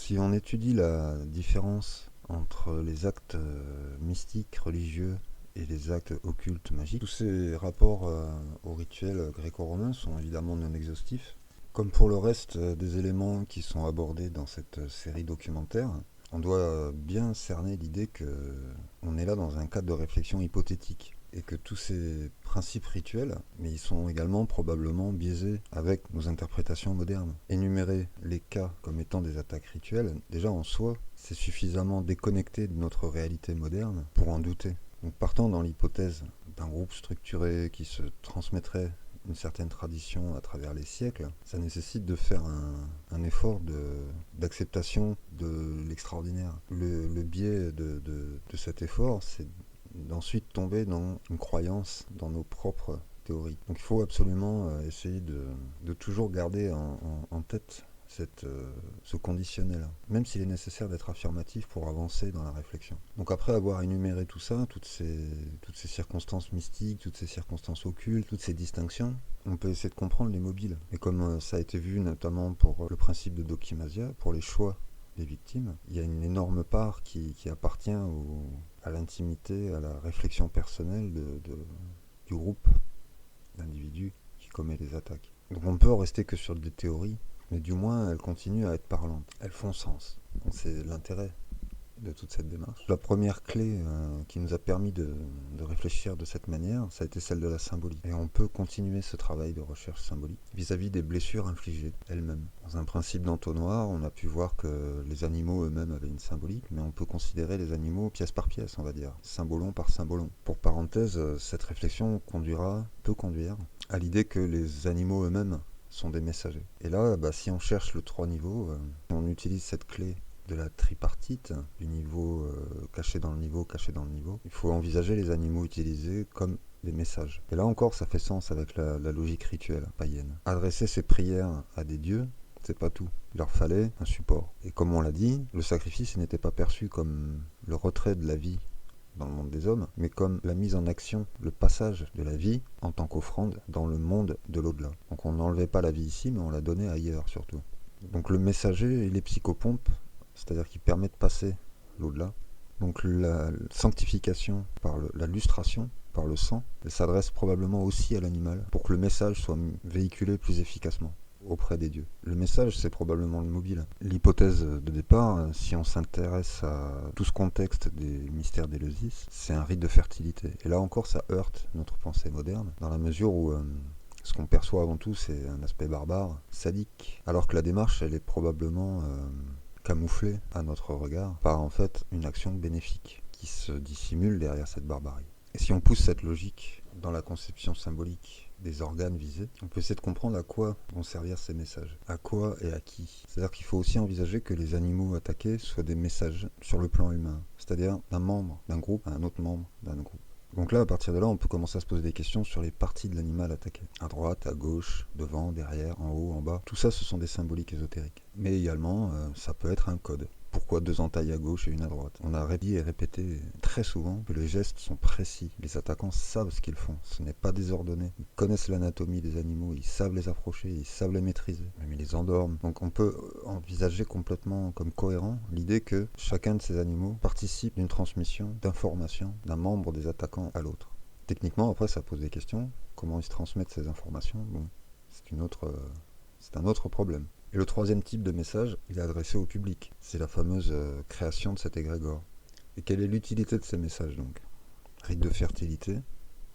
Si on étudie la différence entre les actes mystiques, religieux et les actes occultes, magiques, tous ces rapports aux rituels gréco-romains sont évidemment non exhaustifs. Comme pour le reste des éléments qui sont abordés dans cette série documentaire, on doit bien cerner l'idée qu'on est là dans un cadre de réflexion hypothétique et que tous ces principes rituels, mais ils sont également probablement biaisés avec nos interprétations modernes. Énumérer les cas comme étant des attaques rituelles, déjà en soi, c'est suffisamment déconnecté de notre réalité moderne pour en douter. Donc partant dans l'hypothèse d'un groupe structuré qui se transmettrait une certaine tradition à travers les siècles, ça nécessite de faire un effort d'acceptation de l'extraordinaire. Le biais de cet effort, c'est d'ensuite tomber dans une croyance dans nos propres théories. Donc il faut absolument essayer de toujours garder en tête ce conditionnel, même s'il est nécessaire d'être affirmatif pour avancer dans la réflexion. Donc après avoir énuméré tout ça, toutes ces circonstances mystiques, toutes ces circonstances occultes, toutes ces distinctions, on peut essayer de comprendre les mobiles. Et comme ça a été vu notamment pour le principe de Dokimasia, pour les choix des victimes, il y a une énorme part qui appartient à l'intimité, à la réflexion personnelle du groupe d'individus qui commet les attaques. Donc on peut rester que sur des théories, mais du moins elles continuent à être parlantes. Elles font sens. Donc c'est l'intérêt de toute cette démarche. La première clé qui nous a permis de réfléchir de cette manière, ça a été celle de la symbolique. Et on peut continuer ce travail de recherche symbolique vis-à-vis des blessures infligées elles-mêmes. Dans un principe d'entonnoir, on a pu voir que les animaux eux-mêmes avaient une symbolique, mais on peut considérer les animaux pièce par pièce, on va dire, symbolon par symbolon. Pour parenthèse, cette réflexion peut conduire à l'idée que les animaux eux-mêmes sont des messagers. Et là, si on cherche le 3 niveaux, on utilise cette clé de la tripartite, du niveau caché dans le niveau, caché dans le niveau. Il faut envisager les animaux utilisés comme des messages. Et là encore, ça fait sens avec la logique rituelle païenne. Adresser ses prières à des dieux, c'est pas tout. Il leur fallait un support. Et comme on l'a dit, le sacrifice n'était pas perçu comme le retrait de la vie dans le monde des hommes, mais comme la mise en action, le passage de la vie en tant qu'offrande dans le monde de l'au-delà. Donc on n'enlevait pas la vie ici, mais on la donnait ailleurs surtout. Donc le messager et les psychopompes, c'est-à-dire qui permet de passer l'au-delà. Donc la sanctification par la lustration, par le sang, elle s'adresse probablement aussi à l'animal pour que le message soit véhiculé plus efficacement auprès des dieux. Le message, c'est probablement le mobile. L'hypothèse de départ, si on s'intéresse à tout ce contexte des mystères d'Éleusis, c'est un rite de fertilité. Et là encore, ça heurte notre pensée moderne, dans la mesure où ce qu'on perçoit avant tout, c'est un aspect barbare, sadique, alors que la démarche, elle est probablement camouflée à notre regard par en fait une action bénéfique qui se dissimule derrière cette barbarie. Et si on pousse cette logique dans la conception symbolique des organes visés, on peut essayer de comprendre à quoi vont servir ces messages, à quoi et à qui. C'est-à-dire qu'il faut aussi envisager que les animaux attaqués soient des messages sur le plan humain, c'est-à-dire d'un membre d'un groupe à un autre membre d'un groupe. Donc là, à partir de là, on peut commencer à se poser des questions sur les parties de l'animal attaqué. À droite, à gauche, devant, derrière, en haut, en bas. Tout ça, ce sont des symboliques ésotériques. Mais également, ça peut être un code. Pourquoi 2 entailles à gauche et une à droite? On a répété et répété très souvent que les gestes sont précis. Les attaquants savent ce qu'ils font. Ce n'est pas désordonné. Ils connaissent l'anatomie des animaux, ils savent les approcher, ils savent les maîtriser. Même ils les endorment. Donc on peut envisager complètement comme cohérent l'idée que chacun de ces animaux participe d'une transmission d'informations d'un membre des attaquants à l'autre. Techniquement, après, ça pose des questions. Comment ils se transmettent ces informations? Bon, c'est un autre problème. Et le troisième type de message, il est adressé au public. C'est la fameuse création de cet égrégore. Et quelle est l'utilité de ces messages donc? Rite de fertilité.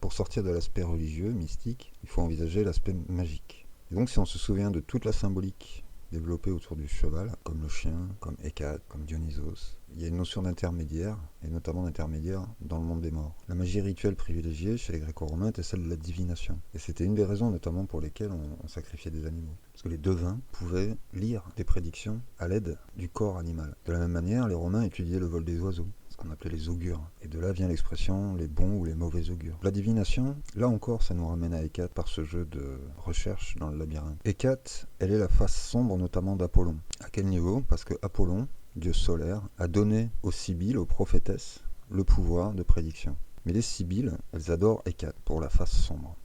Pour sortir de l'aspect religieux, mystique, il faut envisager l'aspect magique. Et donc si on se souvient de toute la symbolique développée autour du cheval, comme le chien, comme Hécate, comme Dionysos, il y a une notion d'intermédiaire, et notamment d'intermédiaire dans le monde des morts. La magie rituelle privilégiée chez les Gréco-Romains était celle de la divination. Et c'était une des raisons notamment pour lesquelles on sacrifiait des animaux. Parce que les devins pouvaient lire des prédictions à l'aide du corps animal. De la même manière, les Romains étudiaient le vol des oiseaux, ce qu'on appelait les augures. Et de là vient l'expression les bons ou les mauvais augures. La divination, là encore, ça nous ramène à Hécate par ce jeu de recherche dans le labyrinthe. Hécate, elle est la face sombre notamment d'Apollon. À quel niveau? Parce que Apollon, dieu solaire, a donné aux Sibylles, aux prophétesses, le pouvoir de prédiction. Mais les Sibylles, elles adorent Hécate pour la face sombre,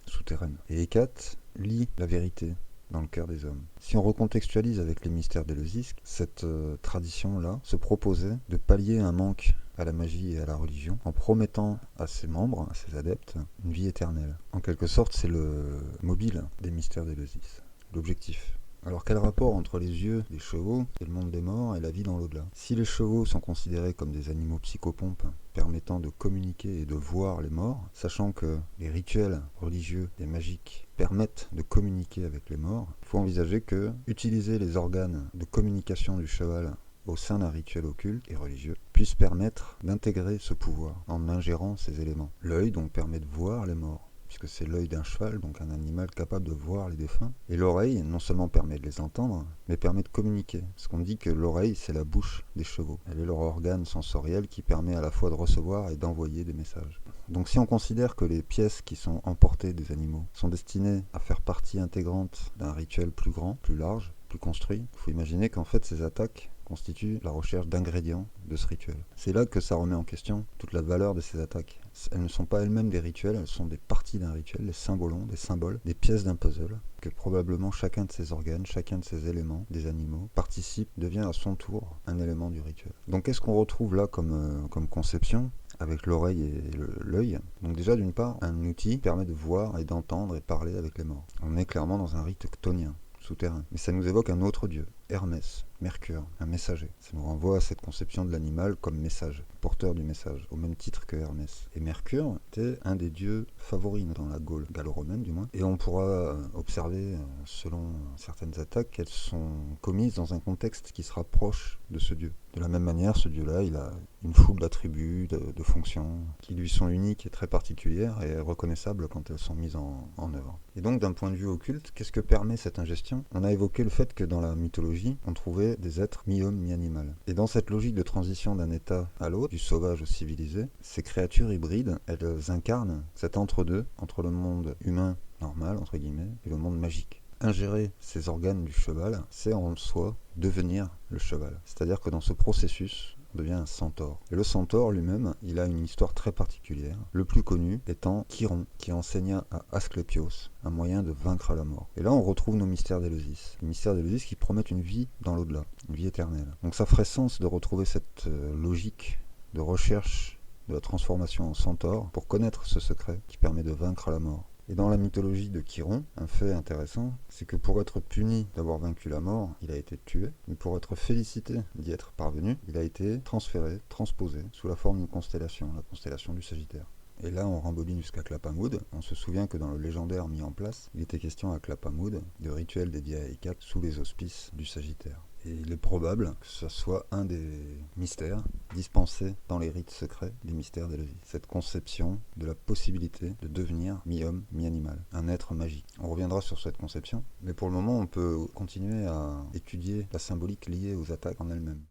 souterraine. Et Hécate lit la vérité dans le cœur des hommes. Si on recontextualise avec les mystères d'Éleusis, cette tradition-là se proposait de pallier un manque à la magie et à la religion en promettant à ses membres, à ses adeptes, une vie éternelle. En quelque sorte, c'est le mobile des mystères d'Éleusis, l'objectif. Alors quel rapport entre les yeux des chevaux et le monde des morts et la vie dans l'au-delà? Si les chevaux sont considérés comme des animaux psychopompes permettant de communiquer et de voir les morts, sachant que les rituels religieux et magiques permettent de communiquer avec les morts, il faut envisager que utiliser les organes de communication du cheval au sein d'un rituel occulte et religieux puisse permettre d'intégrer ce pouvoir en ingérant ces éléments. L'œil donc permet de voir les morts, puisque c'est l'œil d'un cheval, donc un animal capable de voir les défunts. Et l'oreille, non seulement permet de les entendre, mais permet de communiquer. Parce qu'on dit que l'oreille, c'est la bouche des chevaux. Elle est leur organe sensoriel qui permet à la fois de recevoir et d'envoyer des messages. Donc si on considère que les pièces qui sont emportées des animaux sont destinées à faire partie intégrante d'un rituel plus grand, plus large, plus construit, il faut imaginer qu'en fait ces attaques constitue la recherche d'ingrédients de ce rituel. C'est là que ça remet en question toute la valeur de ces attaques. Elles ne sont pas elles-mêmes des rituels, elles sont des parties d'un rituel, des symbolons, des symboles, des pièces d'un puzzle, que probablement chacun de ces organes, chacun de ces éléments, des animaux, participe, devient à son tour un élément du rituel. Donc qu'est-ce qu'on retrouve là comme conception avec l'oreille et l'œil? Donc déjà d'une part, un outil qui permet de voir et d'entendre et parler avec les morts. On est clairement dans un rite chtonien, souterrain. Mais ça nous évoque un autre dieu, Hermès, Mercure, un messager. Ça nous renvoie à cette conception de l'animal comme message, porteur du message, au même titre que Hermès. Et Mercure était un des dieux favoris dans la Gaule, gallo-romaine du moins. Et on pourra observer, selon certaines attaques, qu'elles sont commises dans un contexte qui se rapproche de ce dieu. De la même manière, ce dieu-là, il a une foule d'attributs, de fonctions, qui lui sont uniques et très particulières et reconnaissables quand elles sont mises en œuvre. Et donc, d'un point de vue occulte, qu'est-ce que permet cette ingestion? On a évoqué le fait que dans la mythologie, on trouvait des êtres mi-homme, mi-animal. Et dans cette logique de transition d'un état à l'autre, du sauvage au civilisé, ces créatures hybrides, elles incarnent cet entre-deux, entre le monde humain normal, entre guillemets, et le monde magique. Ingérer ces organes du cheval, c'est en soi devenir le cheval. C'est-à-dire que dans ce processus, on devient un centaure. Et le centaure lui-même, il a une histoire très particulière. Le plus connu étant Chiron, qui enseigna à Asclépios un moyen de vaincre la mort. Et là, on retrouve nos mystères d'Éleusis. Les mystères d'Éleusis qui promettent une vie dans l'au-delà, une vie éternelle. Donc ça ferait sens de retrouver cette logique de recherche de la transformation en centaure pour connaître ce secret qui permet de vaincre la mort. Et dans la mythologie de Chiron, un fait intéressant, c'est que pour être puni d'avoir vaincu la mort, il a été tué, mais pour être félicité d'y être parvenu, il a été transféré, transposé, sous la forme d'une constellation, la constellation du Sagittaire. Et là, on rembobine jusqu'à Clapamoud. On se souvient que dans le légendaire mis en place, il était question à Clapamoud de rituels dédiés à Hécate sous les auspices du Sagittaire. Et il est probable que ce soit un des mystères dispensés dans les rites secrets des mystères d'Éleusis. Cette conception de la possibilité de devenir mi-homme, mi-animal, un être magique. On reviendra sur cette conception, mais pour le moment, on peut continuer à étudier la symbolique liée aux attaques en elles-mêmes.